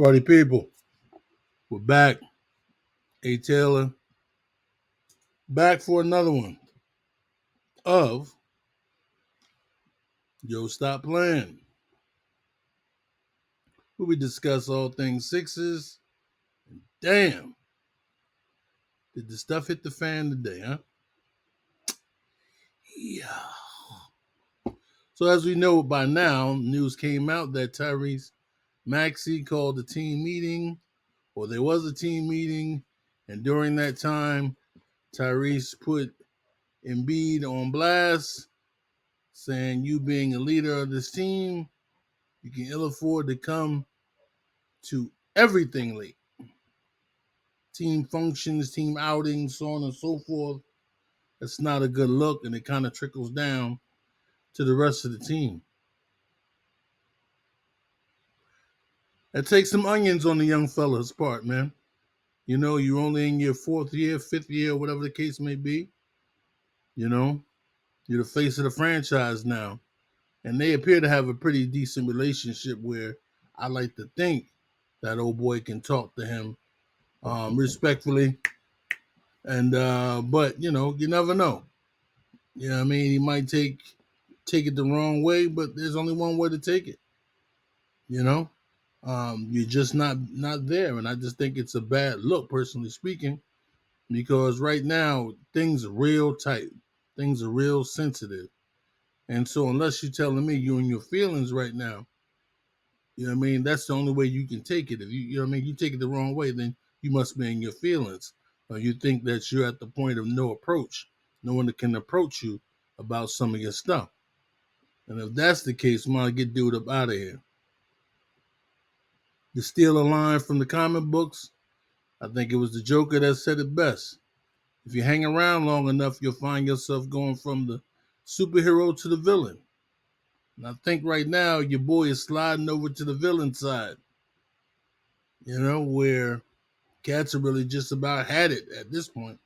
Party people, we're back. A Taylor, back for another one of Yo Stop Playing, where we discuss all things Sixers. Damn, did the stuff hit the fan today, huh? Yeah. So as we know by now, news came out that Tyrese Maxey called a team meeting, or there was a team meeting, and during that time, Tyrese put Embiid on blast, saying, "You being a leader of this team, you can ill afford to come to everything late. Team functions, team outings, so on and so forth. That's not a good look, and it kind of trickles down to the rest of the team. It takes some onions on the young fella's part, man. You know, you're only in your fourth year, fifth year, whatever the case may be. You know, you're the face of the franchise now. And they appear to have a pretty decent relationship where I like to think that old boy can talk to him respectfully. And but you know, you never know. You know what I mean? He might take it the wrong way, but there's only one way to take it. You know, you're just not there, and I just think it's a bad look, personally speaking, because right now things are real tight, things are real sensitive, and so unless you're telling me you in your feelings right now, you know what I mean, that's the only way you can take it. If you know what I mean, you take it the wrong way, then you must be in your feelings, or you think that you're at the point of no approach, no one that can approach you about some of your stuff. And if that's the case, I'm gonna get dude up out of here. To steal a line from the comic books, I think it was the Joker that said it best. If you hang around long enough, you'll find yourself going from the superhero to the villain. And I think right now your boy is sliding over to the villain side, you know, where cats are really just about had it at this point.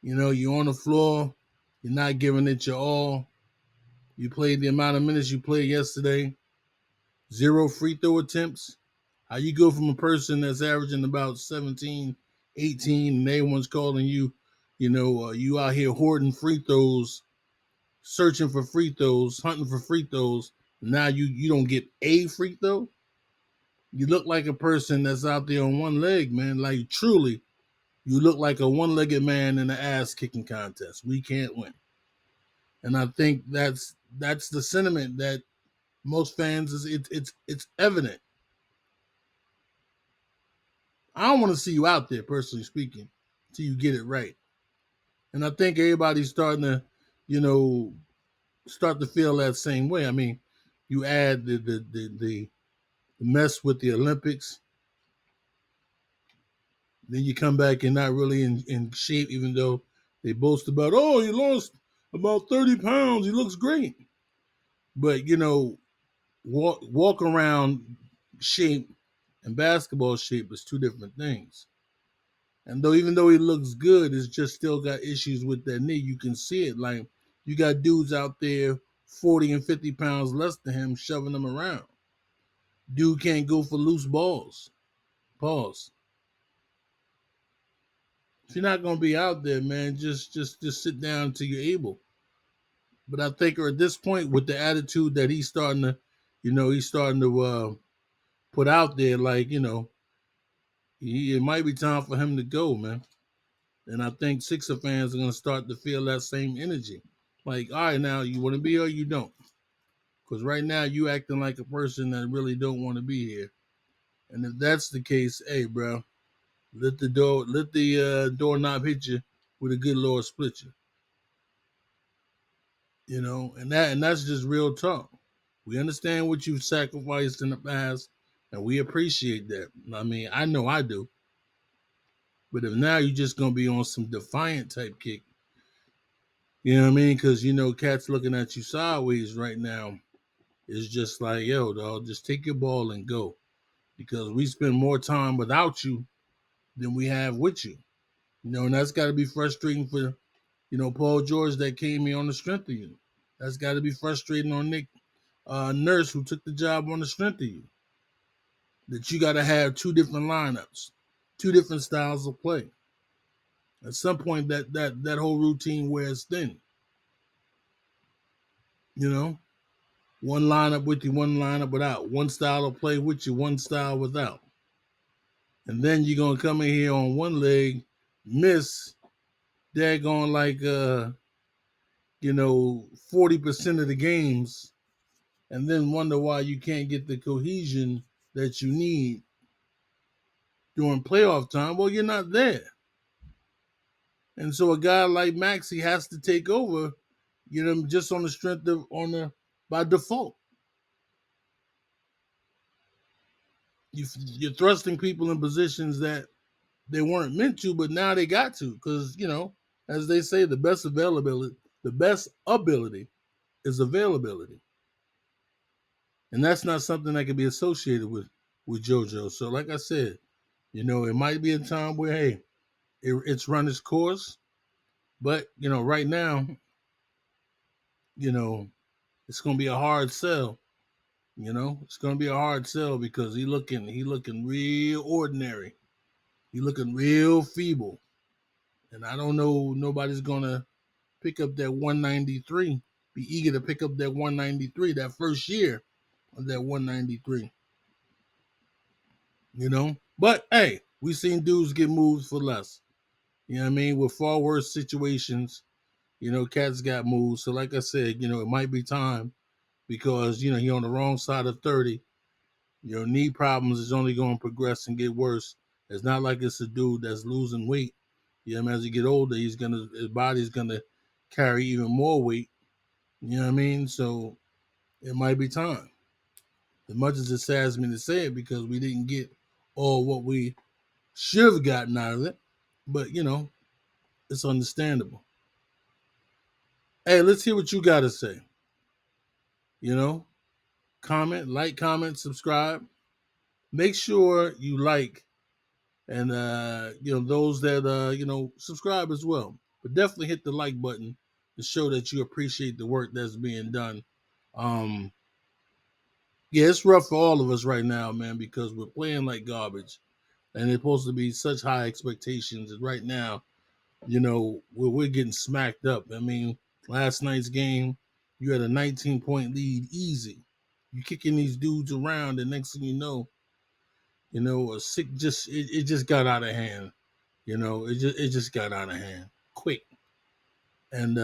You know, you're on the floor, you're not giving it your all. You played the amount of minutes you played yesterday, zero free throw attempts. How you go from a person that's averaging about 17, 18, and everyone's calling you, you out here hoarding free throws, searching for free throws, hunting for free throws. Now you don't get a free throw. You look like a person that's out there on one leg, man. Like truly, you look like a one-legged man in an ass kicking contest. We can't win, and I think that's the sentiment that most fans is. It's evident. I don't want to see you out there, personally speaking, until you get it right. And I think everybody's starting to, you know, start to feel that same way. I mean, you add the mess with the Olympics, then you come back and not really in shape, even though they boast about, oh, he lost about 30 pounds. He looks great. But, you know, walk around shape and basketball shape is two different things. And though even though he looks good, it's just still got issues with that knee. You can see it. Like you got dudes out there 40 and 50 pounds less than him shoving them around. Dude can't go for loose balls. Pause. If you're not gonna be out there, man, just sit down until you're able. But I think at this point, with the attitude that he's starting to, he's starting to put out there, like, it might be time for him to go, man. And I think Sixer fans are going to start to feel that same energy. Like, all right, now you want to be here or you don't. Because right now you acting like a person that really don't want to be here. And if that's the case, hey, bro, let the doorknob hit you with a good Lord split you. You know, and that's just real talk. We understand what you've sacrificed in the past, and we appreciate that. I mean, I know I do. But if now you're just gonna be on some defiant type kick, you know what I mean? Because cats looking at you sideways right now. It's just like, yo, dog, just take your ball and go. Because we spend more time without you than we have with you. And that's got to be frustrating for, Paul George that came here on the strength of you. That's got to be frustrating on Nick Nurse who took the job on the strength of you. that you got to have two different lineups, two different styles of play. At some point, that whole routine wears thin. You know, one lineup with you, one lineup without, one style of play with you, one style without, and then you're gonna come in here on one leg, miss, daggone like 40% of the games, and then wonder why you can't get the cohesion that you need during playoff time. Well, you're not there. And so a guy like Maxey has to take over, just on the strength of by default. You're thrusting people in positions that they weren't meant to, but now they got to, because as they say, the best ability is availability, and that's not something that can be associated with JoJo. So, like I said, it might be a time where hey, it's run its course, but right now, you know, it's gonna be a hard sell. It's gonna be a hard sell because he looking real ordinary. He looking real feeble, and I don't know nobody's gonna pick up that 193. Be eager to pick up that 193 that first year of that 193. But hey, we seen dudes get moved for less. You know what I mean? With far worse situations, cats got moved. So like I said, it might be time because he on the wrong side of 30. Knee problems is only going to progress and get worse. It's not like it's a dude that's losing weight. As he get older, his body's gonna carry even more weight. You know what I mean? So it might be time. As much as it saddens me to say it, because we didn't get all what we should have gotten out of it, but it's understandable. Hey, let's hear what you got to say. You know, comment, subscribe. Make sure you like, and those that subscribe as well. But definitely hit the like button to show that you appreciate the work that's being done. Um, yeah, it's rough for all of us right now, man, because we're playing like garbage, and it's supposed to be such high expectations. And right now, we're getting smacked up. I mean, last night's game, you had a 19-point lead, easy. You kicking these dudes around, and next thing a sick it just got out of hand. It just got out of hand quick. And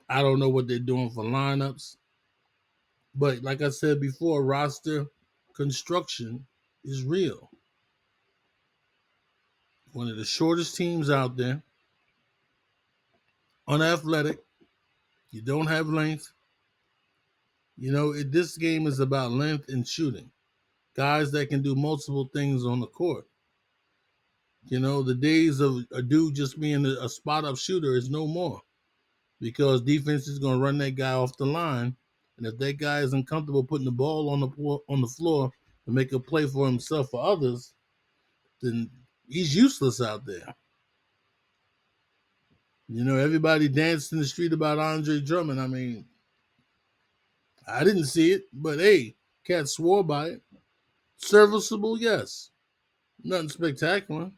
I don't know what they're doing for lineups, but like I said before, roster construction is real. One of the shortest teams out there, unathletic. You don't have length. This game is about length and shooting. Guys that can do multiple things on the court. The days of a dude just being a spot up shooter is no more, because defense is going to run that guy off the line, and if that guy isn't comfortable putting the ball on the floor to make a play for himself or others, then he's useless out there. Everybody danced in the street about Andre Drummond. I mean, I didn't see it, but hey, Cat swore by it. Serviceable, yes. Nothing spectacular.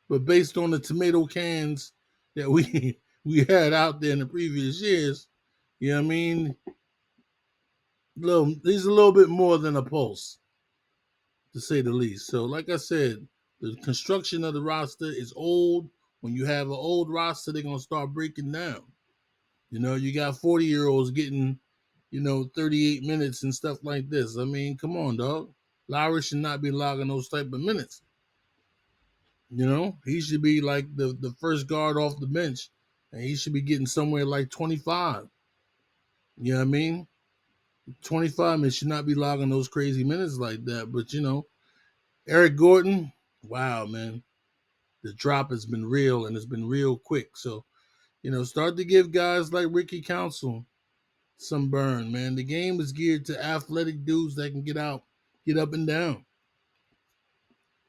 But based on the tomato cans that we we had out there in the previous years, you know what I mean? He's a little bit more than a pulse, to say the least. So, like I said, the construction of the roster is old. When you have an old roster, they're gonna start breaking down. You got 40-year-olds getting, 38 minutes and stuff like this. I mean, come on, dog. Lowry should not be logging those type of minutes. He should be like the first guard off the bench, and he should be getting somewhere like 25. You know what I mean? 25 minutes, should not be logging those crazy minutes like that. But Eric Gordon, wow, man, the drop has been real, and it's been real quick. So start to give guys like Ricky Council some burn, man. The game is geared to athletic dudes that can get out, get up and down,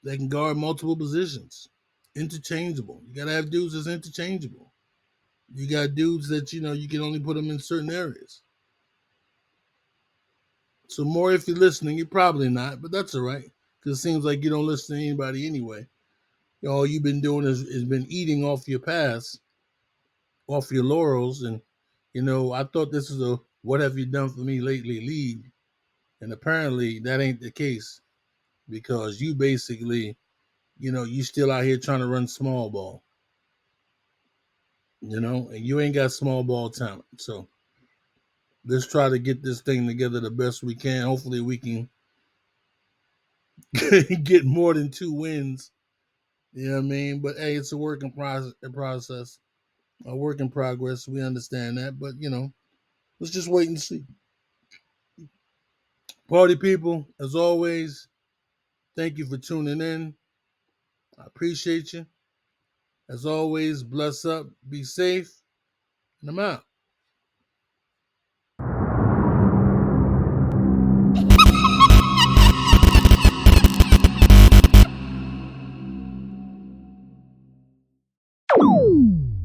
that can guard multiple positions. Interchangeable. You gotta have dudes that's interchangeable. You got dudes that you can only put them in certain areas. So more, if you're listening, you're probably not, but that's all right. Because it seems like you don't listen to anybody anyway. All you've been doing is been eating off your past, off your laurels. And, I thought this was a what have you done for me lately league. And apparently that ain't the case because you basically, you still out here trying to run small ball, and you ain't got small ball talent. So let's try to get this thing together the best we can. Hopefully we can get more than 2 wins. You know what I mean? But hey, it's a work in process, a work in progress. We understand that, but let's just wait and see. Party people, as always, thank you for tuning in. I appreciate you. As always, bless up, be safe, and I'm out.